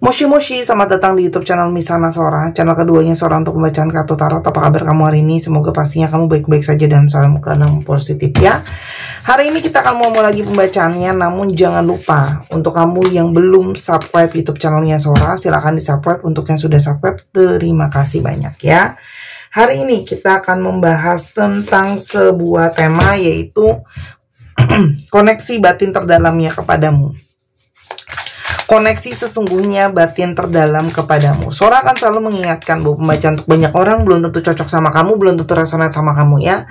Moshi Moshi, selamat datang di YouTube channel Misana Sora, channel keduanya Sora untuk pembacaan kartu tarot. Apa kabar kamu hari ini? Semoga pastinya kamu baik-baik saja dan salam keadaan positif ya. Hari ini kita akan mau lagi pembacaannya, namun jangan lupa untuk kamu yang belum subscribe YouTube channelnya Sora, silahkan di subscribe. Untuk yang sudah subscribe, terima kasih banyak ya. Hari ini kita akan membahas tentang sebuah tema, yaitu koneksi batin terdalamnya kepadamu. Koneksi sesungguhnya batin terdalam kepadamu. Sora akan selalu mengingatkan bahwa pembacaan untuk banyak orang belum tentu cocok sama kamu, belum tentu resonate sama kamu ya.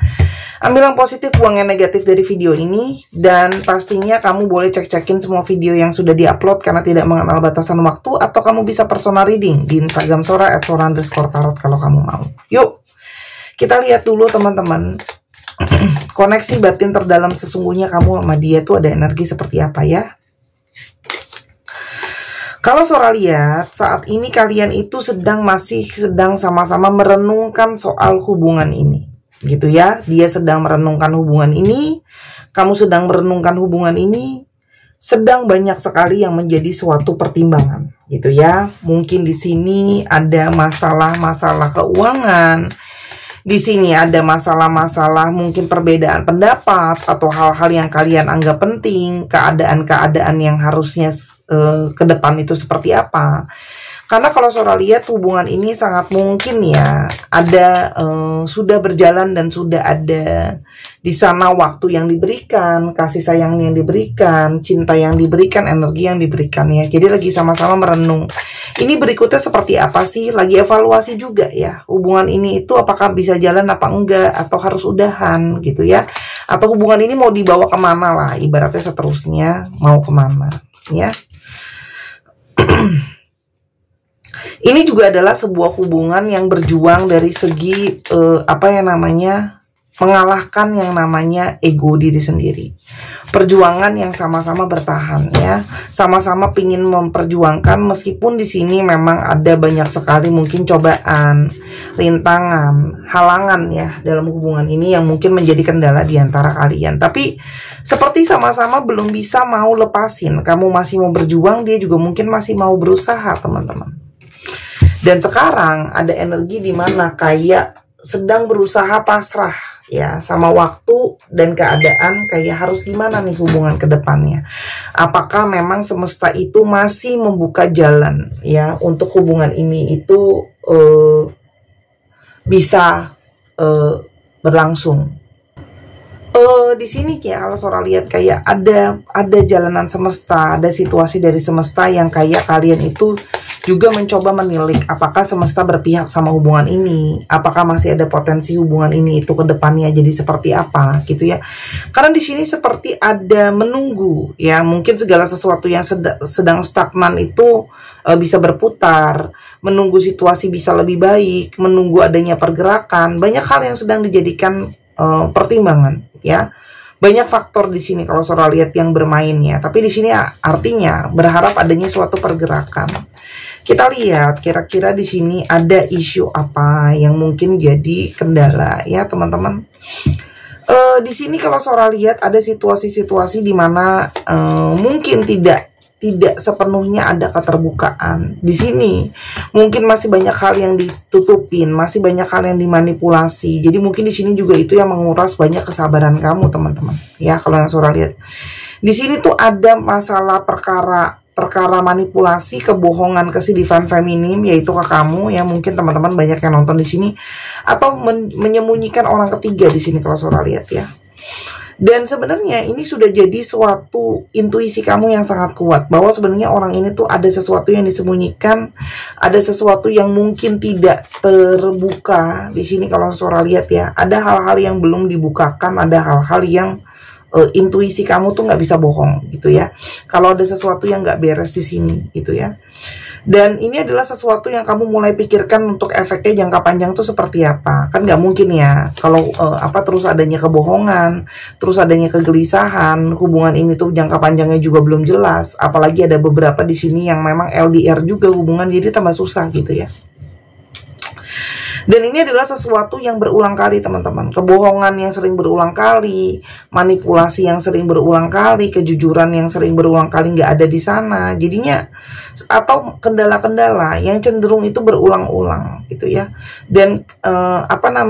Ambil yang positif, buang yang negatif dari video ini. Dan pastinya kamu boleh cek-cekin semua video yang sudah diupload karena tidak mengenal batasan waktu. Atau kamu bisa personal reading di Instagram Sora @sora_tarot kalau kamu mau. Yuk, kita lihat dulu teman-teman. Koneksi batin terdalam sesungguhnya kamu sama dia tuh ada energi seperti apa ya. Kalau Sora lihat, saat ini kalian itu masih sedang sama-sama merenungkan soal hubungan ini. Gitu ya, dia sedang merenungkan hubungan ini, kamu sedang merenungkan hubungan ini, sedang banyak sekali yang menjadi suatu pertimbangan. Gitu ya, mungkin di sini ada masalah-masalah keuangan, di sini ada masalah-masalah mungkin perbedaan pendapat, atau hal-hal yang kalian anggap penting, keadaan-keadaan yang harusnya ke depan itu seperti apa. Karena kalau Sora lihat hubungan ini sangat mungkin ya ada sudah berjalan dan sudah ada di sana waktu yang diberikan, kasih sayang yang diberikan, cinta yang diberikan, energi yang diberikan ya. Jadi lagi sama-sama merenung. Ini berikutnya seperti apa sih? Lagi evaluasi juga ya. Hubungan ini itu apakah bisa jalan apa enggak, atau harus udahan gitu ya. Atau hubungan ini mau dibawa kemana lah, ibaratnya seterusnya mau kemana ya. Ini juga adalah sebuah hubungan yang berjuang dari segi mengalahkan yang namanya ego diri sendiri. Perjuangan yang sama-sama bertahan ya, sama-sama pingin memperjuangkan meskipun di sini memang ada banyak sekali mungkin cobaan, rintangan, halangan ya dalam hubungan ini yang mungkin menjadi kendala di antara kalian. Tapi seperti sama-sama belum bisa mau lepasin. Kamu masih mau berjuang, dia juga mungkin masih mau berusaha, teman-teman. Dan sekarang ada energi di mana kayak sedang berusaha pasrah ya sama waktu dan keadaan, kayak harus gimana nih hubungan ke depannya. Apakah memang semesta itu masih membuka jalan ya untuk hubungan ini itu bisa berlangsung. Di sini ya kalau Sora lihat kayak ada jalanan semesta, ada situasi dari semesta yang kayak kalian itu juga mencoba menilik apakah semesta berpihak sama hubungan ini, apakah masih ada potensi hubungan ini itu ke depannya jadi seperti apa gitu ya. Karena di sini seperti ada menunggu ya, mungkin segala sesuatu yang sedang stagnan itu bisa berputar, menunggu situasi bisa lebih baik, menunggu adanya pergerakan, banyak hal yang sedang dijadikan pertimbangan ya. Banyak faktor di sini kalau Sora lihat yang bermain ya. Tapi di sini artinya berharap adanya suatu pergerakan. Kita lihat kira-kira di sini ada isu apa yang mungkin jadi kendala ya teman-teman. Di sini kalau Sora lihat ada situasi-situasi di mana mungkin tidak sepenuhnya ada keterbukaan. Di sini mungkin masih banyak hal yang ditutupin, masih banyak hal yang dimanipulasi. Jadi mungkin di sini juga itu yang menguras banyak kesabaran kamu, teman-teman. Ya, kalau yang Sora lihat. Di sini tuh ada masalah perkara manipulasi, kebohongan ke si divine feminim, yaitu ke kamu ya. Mungkin teman-teman banyak yang nonton di sini, atau menyembunyikan orang ketiga di sini kalau Sora lihat ya. Dan sebenarnya ini sudah jadi suatu intuisi kamu yang sangat kuat, bahwa sebenarnya orang ini tuh ada sesuatu yang disembunyikan, ada sesuatu yang mungkin tidak terbuka. Di sini kalau Sora lihat ya, ada hal-hal yang belum dibukakan, ada hal-hal yang intuisi kamu tuh nggak bisa bohong gitu ya. Kalau ada sesuatu yang nggak beres di sini gitu ya. Dan ini adalah sesuatu yang kamu mulai pikirkan untuk efeknya jangka panjang tuh seperti apa. Kan nggak mungkin ya kalau terus adanya kebohongan, terus adanya kegelisahan, hubungan ini tuh jangka panjangnya juga belum jelas. Apalagi ada beberapa di sini yang memang LDR juga hubungan, jadi tambah susah gitu ya. Dan ini adalah sesuatu yang berulang kali, teman-teman. Kebohongan yang sering berulang kali, manipulasi yang sering berulang kali, kejujuran yang sering berulang kali nggak ada di sana. Jadinya, atau kendala-kendala yang cenderung itu berulang-ulang, gitu ya. Dan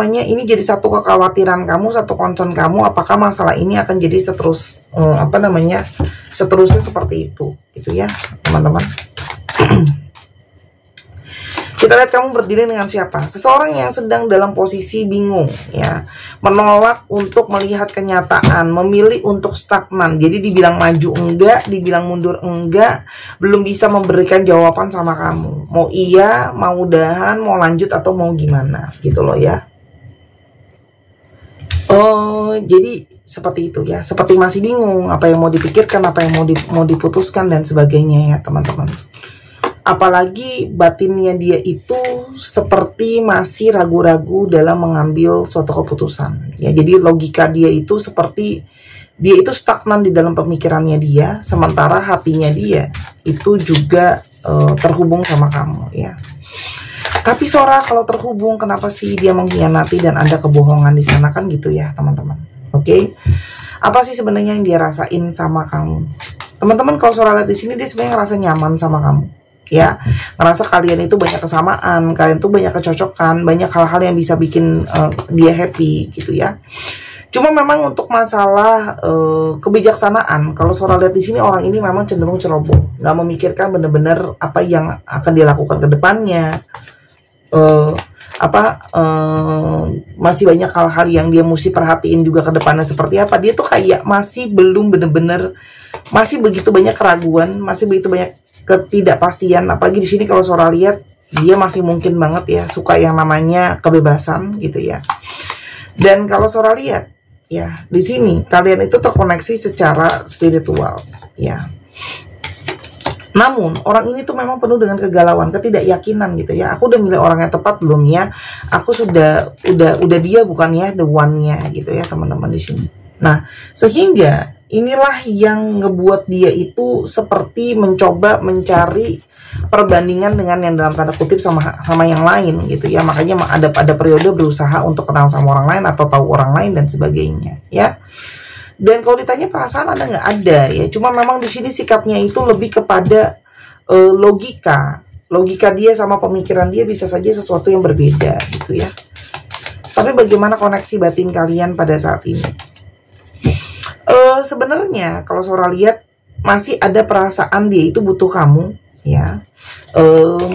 ini jadi satu kekhawatiran kamu, satu concern kamu. Apakah masalah ini akan jadi seterusnya seperti itu, gitu ya, teman-teman. Kita lihat kamu berdiri dengan siapa? Seseorang yang sedang dalam posisi bingung, ya, menolak untuk melihat kenyataan, memilih untuk stagnan. Jadi dibilang maju enggak, dibilang mundur enggak, belum bisa memberikan jawaban sama kamu. Mau iya, mau udahan, mau lanjut atau mau gimana, gitu loh ya. Oh, jadi seperti itu ya, seperti masih bingung apa yang mau dipikirkan, apa yang mau diputuskan dan sebagainya ya, teman-teman. Apalagi batinnya dia itu seperti masih ragu-ragu dalam mengambil suatu keputusan. Ya, jadi logika dia itu seperti dia itu stagnan di dalam pemikirannya dia, sementara hatinya dia itu juga terhubung sama kamu ya. Tapi Sora, kalau terhubung kenapa sih dia mengkhianati dan ada kebohongan di sana, kan gitu ya, teman-teman. Oke. Apa sih sebenarnya yang dia rasain sama kamu? Teman-teman, kalau Sora lihat di sini dia sebenarnya ngerasa nyaman sama kamu. Ya, ngerasa kalian itu banyak kesamaan, kalian tuh banyak kecocokan, banyak hal-hal yang bisa bikin dia happy gitu ya. Cuma memang untuk masalah kebijaksanaan, kalau Sora lihat di sini orang ini memang cenderung ceroboh, nggak memikirkan bener-bener apa yang akan dilakukan ke depannya. Masih banyak hal-hal yang dia mesti perhatiin juga ke depannya seperti apa. Dia tuh kayak masih belum bener-bener, masih begitu banyak keraguan, masih begitu banyak ketidakpastian. Apalagi di sini kalau Sora lihat dia masih mungkin banget ya suka yang namanya kebebasan gitu ya. Dan kalau Sora lihat ya di sini kalian itu terkoneksi secara spiritual ya. Namun orang ini tuh memang penuh dengan kegalauan, ketidakyakinan gitu ya. Aku udah milih orang yang tepat belum ya? Aku sudah dia bukan ya the one-nya gitu ya, teman-teman di sini. Nah, sehingga inilah yang ngebuat dia itu seperti mencoba mencari perbandingan dengan yang dalam tanda kutip sama yang lain gitu ya. Makanya ada periode berusaha untuk kenal sama orang lain atau tahu orang lain dan sebagainya ya. Dan kalau ditanya perasaan ada nggak? Ada ya. Cuma memang di sini sikapnya itu lebih kepada logika dia sama pemikiran dia bisa saja sesuatu yang berbeda gitu ya. Tapi bagaimana koneksi batin kalian pada saat ini? Sebenarnya kalau Sora lihat masih ada perasaan dia itu butuh kamu ya.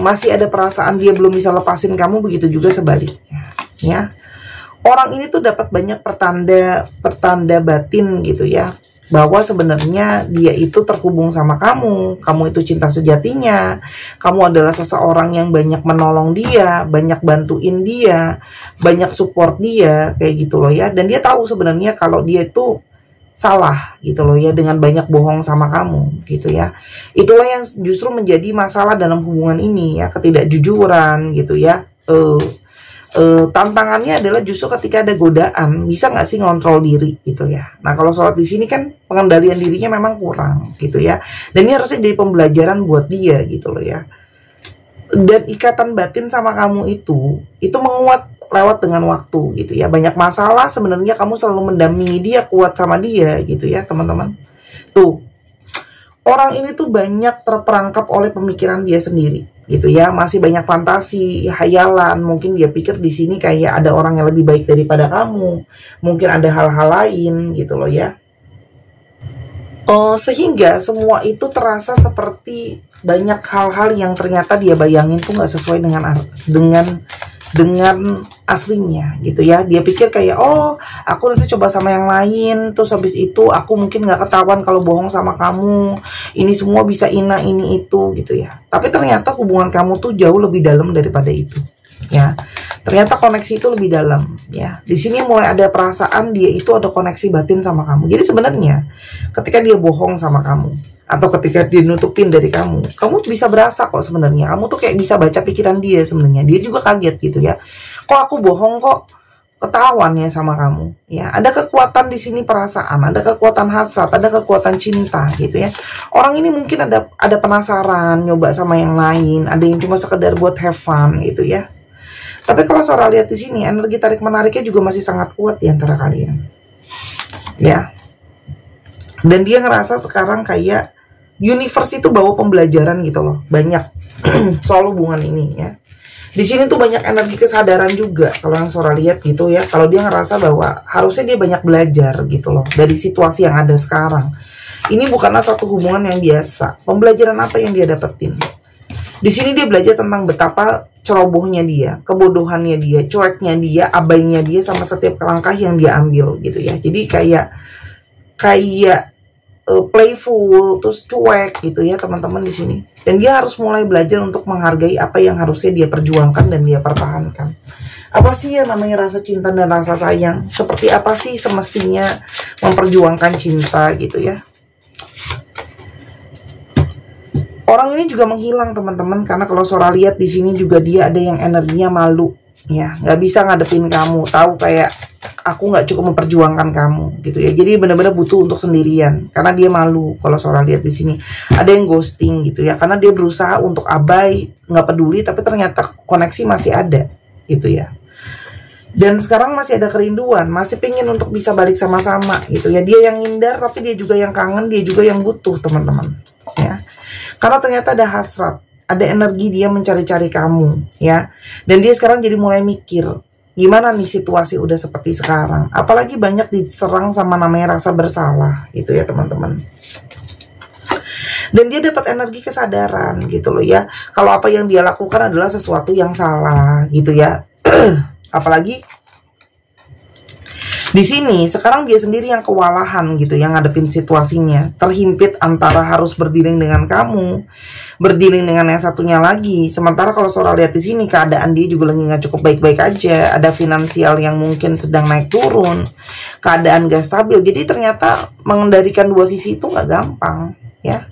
Masih ada perasaan dia belum bisa lepasin kamu, begitu juga sebaliknya ya. Orang ini tuh dapat banyak pertanda batin gitu ya, bahwa sebenarnya dia itu terhubung sama kamu itu cinta sejatinya, kamu adalah seseorang yang banyak menolong dia, banyak bantuin dia, banyak support dia, kayak gitu loh ya. Dan dia tahu sebenarnya kalau dia itu salah gitu loh ya, dengan banyak bohong sama kamu gitu ya. Itulah yang justru menjadi masalah dalam hubungan ini ya, ketidakjujuran gitu ya. Tantangannya adalah justru ketika ada godaan, bisa nggak sih ngontrol diri gitu ya. Nah kalau sholat di sini kan pengendalian dirinya memang kurang gitu ya. Dan ini harusnya jadi pembelajaran buat dia gitu loh ya. Dan ikatan batin sama kamu itu menguat lewat dengan waktu gitu ya. Banyak masalah sebenarnya kamu selalu mendampingi dia, kuat sama dia gitu ya teman-teman. Tuh, orang ini tuh banyak terperangkap oleh pemikiran dia sendiri gitu ya, masih banyak fantasi, hayalan. Mungkin dia pikir di sini kayak ada orang yang lebih baik daripada kamu, mungkin ada hal-hal lain gitu loh ya. Sehingga semua itu terasa seperti banyak hal-hal yang ternyata dia bayangin tuh nggak sesuai dengan aslinya gitu ya. Dia pikir kayak, oh aku nanti coba sama yang lain, terus habis itu aku mungkin nggak ketahuan kalau bohong sama kamu, ini semua bisa ini itu gitu ya. Tapi ternyata hubungan kamu tuh jauh lebih dalam daripada itu ya. Ternyata koneksi itu lebih dalam ya. Di sini mulai ada perasaan dia itu ada koneksi batin sama kamu. Jadi sebenarnya ketika dia bohong sama kamu atau ketika dia nutupin dari kamu bisa berasa kok sebenarnya. Kamu tuh kayak bisa baca pikiran dia sebenarnya. Dia juga kaget gitu ya. Kok aku bohong kok ketahuan ya sama kamu ya. Ada kekuatan di sini perasaan, ada kekuatan hasrat, ada kekuatan cinta gitu ya. Orang ini mungkin ada penasaran nyoba sama yang lain, ada yang cuma sekedar buat have fun gitu ya. Tapi kalau Sora lihat di sini, energi tarik menariknya juga masih sangat kuat di antara kalian. Ya. Dan dia ngerasa sekarang kayak universe itu bawa pembelajaran gitu loh, banyak soal hubungan ini ya. Di sini tuh banyak energi kesadaran juga kalau yang Sora lihat gitu ya. Kalau dia ngerasa bahwa harusnya dia banyak belajar gitu loh dari situasi yang ada sekarang. Ini bukanlah satu hubungan yang biasa. Pembelajaran apa yang dia dapetin? Di sini dia belajar tentang betapa cerobohnya dia, kebodohannya dia, cueknya dia, abainya dia sama setiap langkah yang dia ambil gitu ya. Jadi kayak playful, terus cuek gitu ya teman-teman di sini. Dan dia harus mulai belajar untuk menghargai apa yang harusnya dia perjuangkan dan dia pertahankan. Apa sih yang namanya rasa cinta dan rasa sayang? Seperti apa sih semestinya memperjuangkan cinta gitu ya? Orang ini juga menghilang teman-teman, karena kalau Sora lihat di sini juga dia ada yang energinya malu ya, nggak bisa ngadepin kamu, tahu kayak aku nggak cukup memperjuangkan kamu gitu ya. Jadi benar-benar butuh untuk sendirian karena dia malu. Kalau Sora lihat di sini ada yang ghosting gitu ya, karena dia berusaha untuk abai, nggak peduli, tapi ternyata koneksi masih ada gitu ya. Dan sekarang masih ada kerinduan, masih pengen untuk bisa balik sama-sama gitu ya. Dia yang ngindar, tapi dia juga yang kangen, dia juga yang butuh teman-teman ya. Karena ternyata ada hasrat, ada energi dia mencari-cari kamu ya. Dan dia sekarang jadi mulai mikir, gimana nih situasi udah seperti sekarang, apalagi banyak diserang sama namanya rasa bersalah gitu ya teman-teman. Dan dia dapat energi kesadaran gitu loh ya, kalau apa yang dia lakukan adalah sesuatu yang salah gitu ya. Apalagi di sini sekarang dia sendiri yang kewalahan gitu, yang ngadepin situasinya, terhimpit antara harus berdealing dengan kamu, berdealing dengan yang satunya lagi. Sementara kalau Sora lihat di sini keadaan dia juga lagi nggak cukup baik-baik aja, ada finansial yang mungkin sedang naik turun, keadaan gak stabil. Jadi ternyata mengendalikan dua sisi itu nggak gampang ya.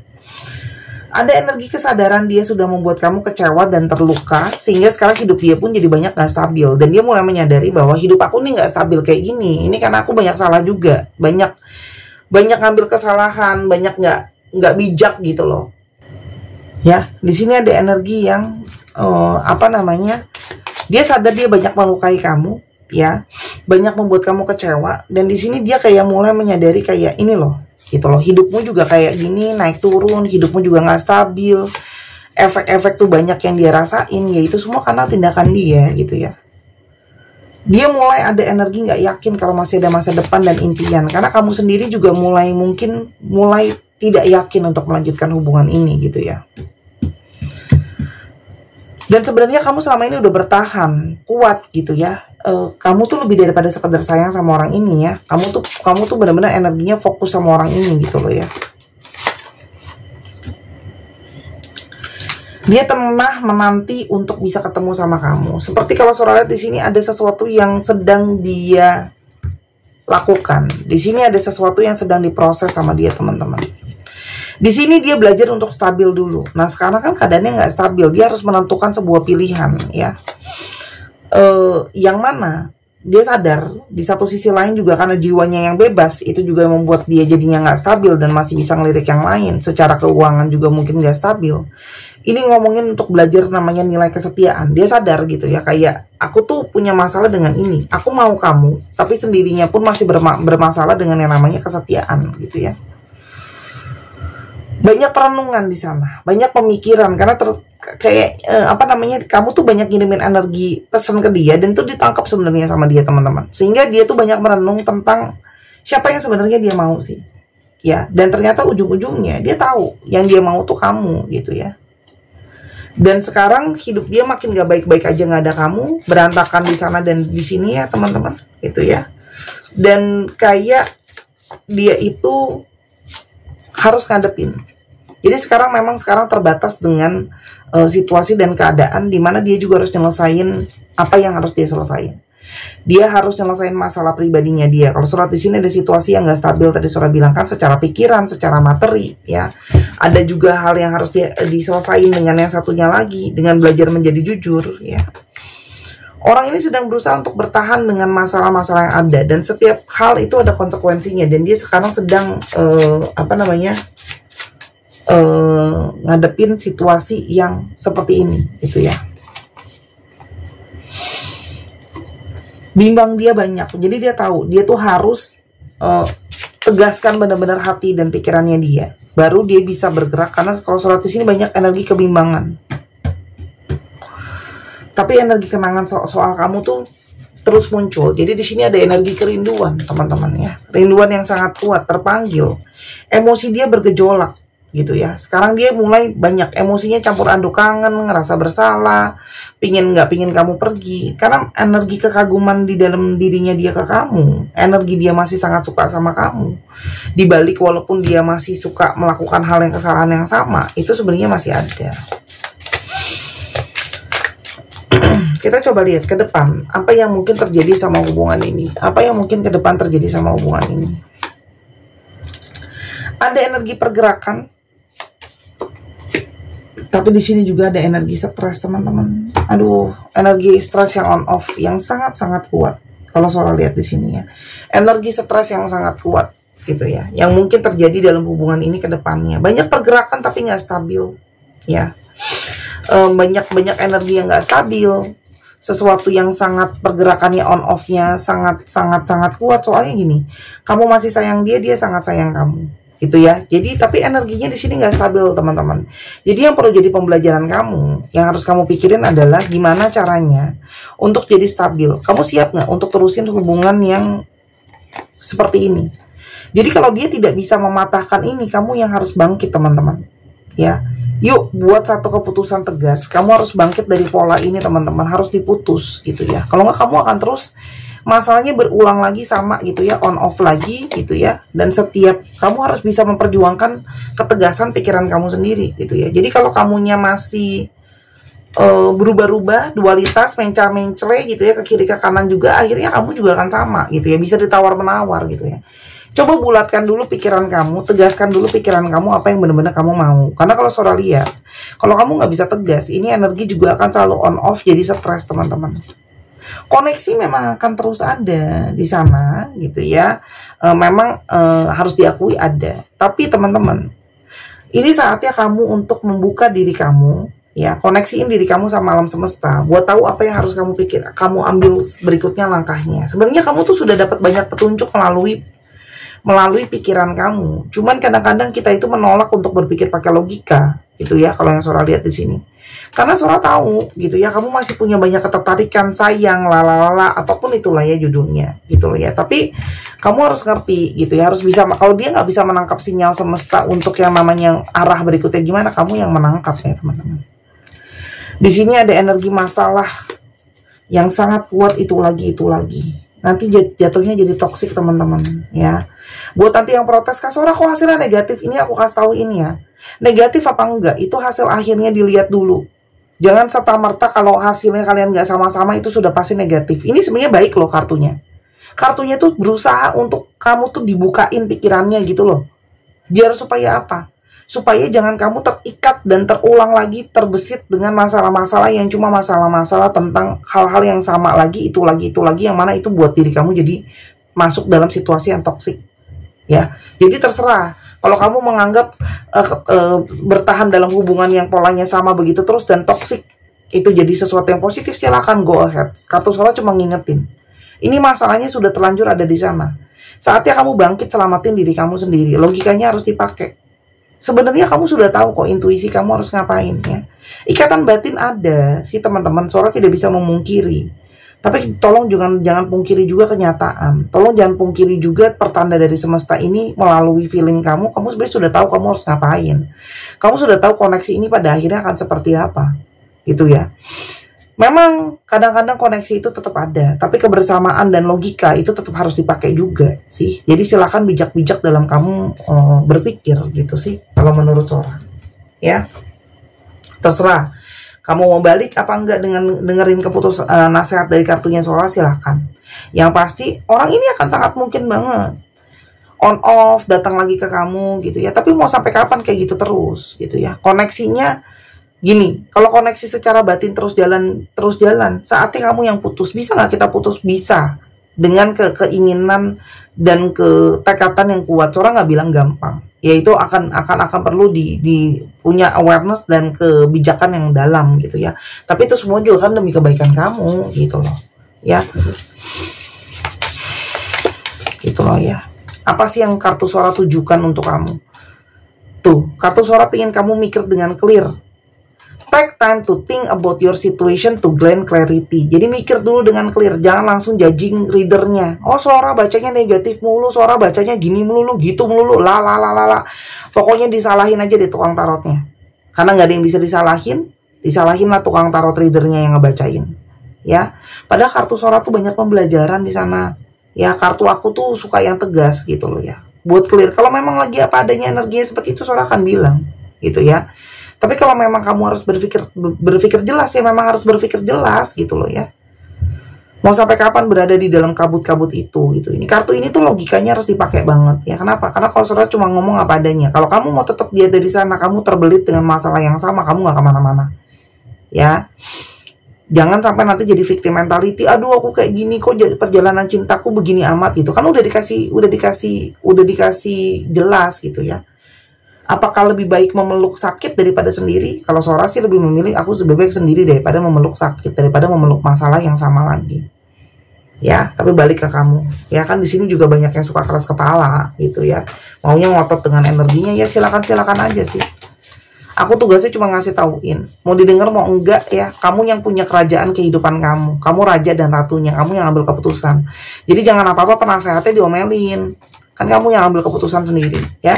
Ada energi kesadaran dia sudah membuat kamu kecewa dan terluka, sehingga sekarang hidup dia pun jadi banyak gak stabil. Dan dia mulai menyadari bahwa hidup aku nih gak stabil kayak gini. Ini karena aku banyak salah juga, banyak ngambil kesalahan, banyak nggak bijak gitu loh. Ya, di sini ada energi yang dia sadar dia banyak melukai kamu, ya, banyak membuat kamu kecewa. Dan di sini dia kayak mulai menyadari kayak ini loh. Gitu loh, hidupmu juga kayak gini, naik turun, hidupmu juga nggak stabil, efek-efek tuh banyak yang dia rasain, ya itu semua karena tindakan dia gitu ya. Dia mulai ada energi nggak yakin kalau masih ada masa depan dan impian, karena kamu sendiri juga mulai tidak yakin untuk melanjutkan hubungan ini gitu ya. Dan sebenarnya kamu selama ini udah bertahan kuat gitu ya. Kamu tuh lebih daripada sekedar sayang sama orang ini ya. Kamu tuh benar-benar energinya fokus sama orang ini gitu loh ya. Dia tengah menanti untuk bisa ketemu sama kamu. Seperti kalau Sora lihat di sini ada sesuatu yang sedang dia lakukan. Di sini ada sesuatu yang sedang diproses sama dia teman-teman. Di sini dia belajar untuk stabil dulu. Nah sekarang kan keadaannya nggak stabil. Dia harus menentukan sebuah pilihan ya. Yang mana dia sadar di satu sisi lain juga karena jiwanya yang bebas itu juga membuat dia jadinya nggak stabil dan masih bisa ngelirik yang lain. Secara keuangan juga mungkin nggak stabil. Ini ngomongin untuk belajar namanya nilai kesetiaan. Dia sadar gitu ya, kayak aku tuh punya masalah dengan ini, aku mau kamu, tapi sendirinya pun masih bermasalah dengan yang namanya kesetiaan gitu ya. Banyak perenungan di sana, banyak pemikiran karena kamu tuh banyak ngirimin energi pesan ke dia dan itu ditangkap sebenarnya sama dia teman-teman. Sehingga dia tuh banyak merenung tentang siapa yang sebenarnya dia mau sih. Ya, dan ternyata ujung-ujungnya dia tahu yang dia mau tuh kamu gitu ya. Dan sekarang hidup dia makin gak baik-baik aja, nggak ada kamu, berantakan di sana dan di sini ya teman-teman, gitu ya. Dan kayak dia itu harus ngadepin. Jadi sekarang terbatas dengan situasi dan keadaan di mana dia juga harus nyelesain apa yang harus dia selesain. Dia harus nyelesain masalah pribadinya dia. Kalau Sora di sini ada situasi yang nggak stabil, tadi Sora bilang kan, secara pikiran, secara materi, ya. Ada juga hal yang harus diselesain dengan yang satunya lagi, dengan belajar menjadi jujur, ya. Orang ini sedang berusaha untuk bertahan dengan masalah-masalah yang ada, dan setiap hal itu ada konsekuensinya. Dan dia sekarang sedang ngadepin situasi yang seperti ini, gitu ya. bimbang dia banyak. Jadi dia tahu dia tuh harus tegaskan benar-benar hati dan pikirannya dia, baru dia bisa bergerak. Karena kalau surat di sini banyak energi kebimbangan, tapi energi kenangan soal kamu tuh terus muncul. Jadi di sini ada energi kerinduan, teman-teman ya, rinduan yang sangat kuat, terpanggil. Emosi dia bergejolak gitu ya. Sekarang dia mulai banyak emosinya campur aduk, kangen, ngerasa bersalah, nggak pingin kamu pergi, karena energi kekaguman di dalam dirinya dia ke kamu, energi dia masih sangat suka sama kamu. Dibalik walaupun dia masih suka melakukan hal yang kesalahan yang sama, itu sebenarnya masih ada. Kita coba lihat ke depan, apa yang mungkin terjadi sama hubungan ini, apa yang mungkin ke depan terjadi sama hubungan ini. Ada energi pergerakan, tapi di sini juga ada energi stres, teman-teman. Aduh, energi stres yang on off yang sangat-sangat kuat. Kalau Sora lihat di sini ya, energi stres yang sangat kuat gitu ya, yang mungkin terjadi dalam hubungan ini ke depannya. Banyak pergerakan tapi nggak stabil ya. Banyak energi yang nggak stabil. Sesuatu yang sangat pergerakannya on off-nya sangat kuat. Soalnya gini, kamu masih sayang dia, dia sangat sayang kamu. Gitu ya. Jadi tapi energinya di sini nggak stabil, teman-teman. Jadi yang perlu jadi pembelajaran kamu, yang harus kamu pikirin adalah gimana caranya untuk jadi stabil. Kamu siap nggak untuk terusin hubungan yang seperti ini? Jadi kalau dia tidak bisa mematahkan ini, kamu yang harus bangkit, teman-teman. Ya, yuk buat satu keputusan tegas. Kamu harus bangkit dari pola ini, teman-teman. Harus diputus gitu ya. Kalau nggak, kamu akan terus masalahnya berulang lagi sama gitu ya, on off lagi gitu ya. Dan setiap kamu harus bisa memperjuangkan ketegasan pikiran kamu sendiri gitu ya. Jadi kalau kamunya masih berubah-ubah, dualitas, menca-mencle gitu ya, ke kiri ke kanan juga, akhirnya kamu juga akan sama gitu ya, bisa ditawar-menawar gitu ya. Coba bulatkan dulu pikiran kamu, tegaskan dulu pikiran kamu apa yang benar-benar kamu mau. Karena kalau Sora lihat, kalau kamu nggak bisa tegas, ini energi juga akan selalu on off, jadi stres, teman-teman. Koneksi memang akan terus ada di sana gitu ya, memang harus diakui ada. Tapi teman-teman, ini saatnya kamu untuk membuka diri kamu ya, koneksiin diri kamu sama alam semesta, buat tahu apa yang harus kamu pikir, kamu ambil berikutnya langkahnya. Sebenarnya kamu tuh sudah dapat banyak petunjuk melalui pikiran kamu. Cuman kadang-kadang kita itu menolak untuk berpikir pakai logika gitu ya, kalau yang Sora lihat di sini. Karena Sora tahu gitu ya, kamu masih punya banyak ketertarikan, sayang, lalala, apapun itulah ya judulnya gitu loh ya. Tapi kamu harus ngerti gitu ya, harus bisa. Kalau dia nggak bisa menangkap sinyal semesta untuk yang namanya arah berikutnya gimana, kamu yang menangkap ya, teman-teman. Di sini ada energi masalah yang sangat kuat, itu lagi. Nanti jatuhnya jadi toksik, teman-teman ya. Buat nanti yang protes, Kak Sora kok hasilnya negatif, ini aku kasih tahu ini ya. Negatif apa enggak, itu hasil akhirnya dilihat dulu. Jangan serta-merta kalau hasilnya kalian nggak sama-sama itu sudah pasti negatif. Ini sebenarnya baik loh kartunya. Kartunya tuh berusaha untuk kamu tuh dibukain pikirannya gitu loh. Biar supaya apa? Supaya jangan kamu terikat dan terulang lagi, terbesit dengan masalah-masalah yang cuma masalah-masalah tentang hal-hal yang sama lagi, itu lagi, yang mana itu buat diri kamu jadi masuk dalam situasi yang toksik. Ya, jadi terserah. Kalau kamu menganggap bertahan dalam hubungan yang polanya sama begitu terus dan toksik itu jadi sesuatu yang positif, silakan, go ahead. Kartu Sora cuma ngingetin. Ini masalahnya sudah terlanjur ada di sana. Saatnya kamu bangkit, selamatin diri kamu sendiri. Logikanya harus dipakai. Sebenarnya kamu sudah tahu kok intuisi kamu harus ngapain ya. Ikatan batin ada sih, teman-teman. Sora tidak bisa memungkiri. Tapi tolong jangan pungkiri juga kenyataan. Tolong jangan pungkiri juga pertanda dari semesta ini melalui feeling kamu. Kamu sebenarnya sudah tahu kamu harus ngapain. Kamu sudah tahu koneksi ini pada akhirnya akan seperti apa. Gitu ya. Memang kadang-kadang koneksi itu tetap ada. Tapi kebersamaan dan logika itu tetap harus dipakai juga sih. Jadi silakan bijak-bijak dalam kamu berpikir gitu sih. Kalau menurut Sora. Ya. Terserah. Kamu mau balik apa enggak dengan dengerin nasihat dari kartunya Sora, silahkan. Yang pasti orang ini akan sangat mungkin banget on off, datang lagi ke kamu gitu ya. Tapi mau sampai kapan kayak gitu terus gitu ya. Koneksinya gini, kalau koneksi secara batin terus jalan, saatnya kamu yang putus. Bisa nggak kita putus? Bisa. Dengan keinginan dan ketekatan yang kuat. Sora nggak bilang gampang. Yaitu akan perlu punya awareness dan kebijakan yang dalam gitu ya. Tapi itu semua juga kan demi kebaikan kamu gitu loh. ya. Gitu loh ya. Apa sih yang kartu suara tujukan untuk kamu? Tuh, kartu suara pengen kamu mikir dengan clear. Take time to think about your situation to gain clarity. Jadi mikir dulu dengan clear, jangan langsung judging readernya. Oh, suara bacanya negatif mulu, suara bacanya gini mulu, gitu mulu, la. Pokoknya disalahin aja deh tukang tarotnya. Karena nggak ada yang bisa disalahin lah tukang tarot readernya yang ngebacain. Ya, padahal kartu suara tuh banyak pembelajaran di sana. Ya, kartu aku tuh suka yang tegas gitu loh ya. Buat clear, kalau memang lagi apa adanya energinya seperti itu, suara akan bilang gitu ya. Tapi kalau memang kamu harus berpikir jelas ya, memang harus berpikir jelas gitu loh ya. Mau sampai kapan berada di dalam kabut-kabut itu gitu. Ini kartu ini tuh logikanya harus dipakai banget ya. Kenapa? Karena kalau saudara cuma ngomong apa adanya. Kalau kamu mau tetap dia dari sana, kamu terbelit dengan masalah yang sama, kamu nggak kemana-mana. Ya. Jangan sampai nanti jadi victim mentality. Aduh, aku kayak gini kok perjalanan cintaku begini amat gitu. Kan udah dikasih jelas gitu ya. Apakah lebih baik memeluk sakit daripada sendiri? Kalau Sora sih lebih memilih aku lebih baik sendiri daripada memeluk sakit, daripada memeluk masalah yang sama lagi. Ya, tapi balik ke kamu. Ya kan di sini juga banyak yang suka keras kepala gitu ya. Maunya ngotot dengan energinya, ya silakan aja sih. Aku tugasnya cuma ngasih tauin. Mau didengar mau enggak ya, kamu yang punya kerajaan kehidupan kamu. Kamu raja dan ratunya, kamu yang ambil keputusan. Jadi jangan apa-apa penasehatnya diomelin. Kan kamu yang ambil keputusan sendiri, ya.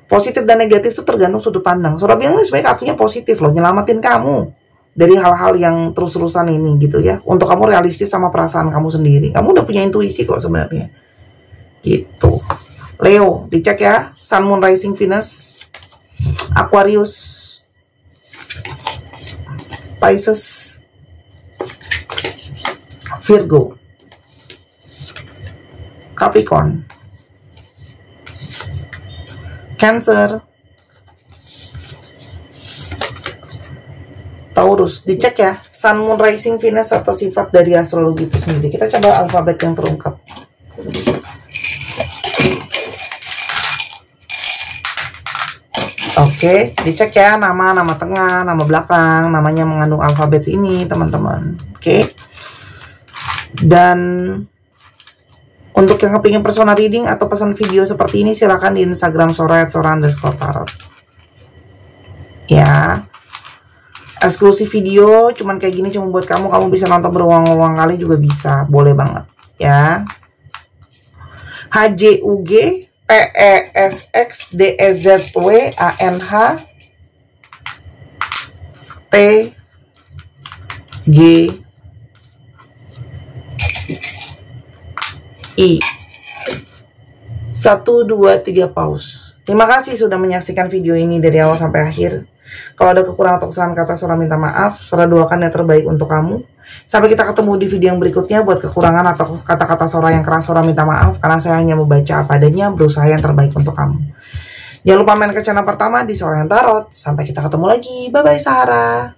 Positif dan negatif itu tergantung sudut pandang. Saudara bilang ini sebenarnya kartunya positif loh, nyelamatin kamu dari hal-hal yang terus-terusan ini gitu ya. Untuk kamu realistis sama perasaan kamu sendiri. Kamu udah punya intuisi kok sebenarnya. Gitu. Leo, dicek ya. Sun, Moon, Rising, Venus, Aquarius, Pisces, Virgo, Capricorn, Cancer, Taurus. Dicek ya, Sun, Moon, Rising, Venus atau sifat dari astrologi itu sendiri. Kita coba alfabet yang terungkap. Oke, dicek ya nama tengah, nama belakang, namanya mengandung alfabet ini teman-teman. Oke. Dan untuk yang kepingin personal reading atau pesan video seperti ini, silakan di Instagram @sora_tarot. Ya. Eksklusif video, cuman kayak gini cuma buat kamu bisa nonton berulang-ulang kali juga bisa, boleh banget. Ya. HJUG PESXDEZWANH TGI 1, 2, 3 pause. Terima kasih sudah menyaksikan video ini dari awal sampai akhir. Kalau ada kekurangan atau kesalahan kata, Sora minta maaf. Sora doakan yang terbaik untuk kamu. Sampai kita ketemu di video yang berikutnya. Buat kekurangan atau kata-kata Sora yang keras, Sora minta maaf. Karena saya hanya membaca apa adanya, berusaha yang terbaik untuk kamu. Jangan lupa main ke channel pertama di Sora yang Tarot. Sampai kita ketemu lagi. Bye-bye Sahara.